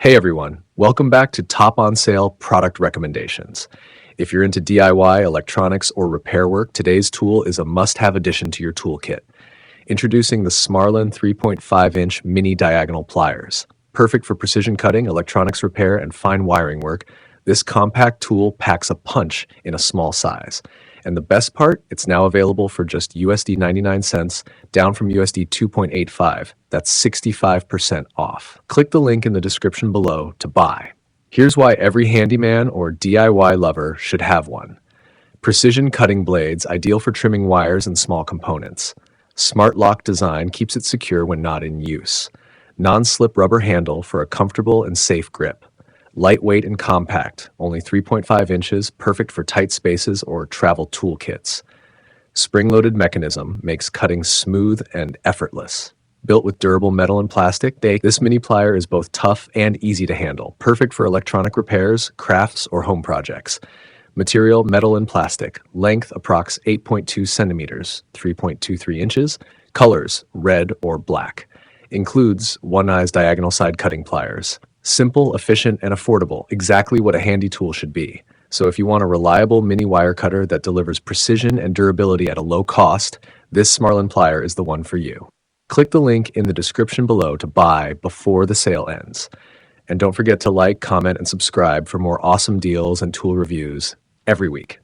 Hey everyone, welcome back to Top on Sale Product Recommendations. If you're into DIY, electronics, or repair work, today's tool is a must-have addition to your toolkit. Introducing the SMARLAN 3.5-inch Mini Diagonal Pliers. Perfect for precision cutting, electronics repair, and fine wiring work, this compact tool packs a punch in a small size. And the best part, it's now available for just USD 99 cents, down from USD 2.85. That's 65% off. Click the link in the description below to buy. Here's why every handyman or DIY lover should have one. Precision cutting blades, ideal for trimming wires and small components. Smart lock design keeps it secure when not in use. Non-slip rubber handle for a comfortable and safe grip. Lightweight and compact, only 3.5 inches, perfect for tight spaces or travel toolkits. Spring-loaded mechanism makes cutting smooth and effortless. Built with durable metal and plastic, this mini plier is both tough and easy to handle, perfect for electronic repairs, crafts, or home projects. Material, metal and plastic. Length, approx 8.2 centimeters, 3.23 inches. Colors, red or black. Includes one-eyes diagonal side cutting pliers. Simple, efficient, and affordable, exactly what a handy tool should be. So if you want a reliable mini wire cutter that delivers precision and durability at a low cost, this SMARLAN plier is the one for you. Click the link in the description below to buy before the sale ends. And don't forget to like, comment, and subscribe for more awesome deals and tool reviews every week.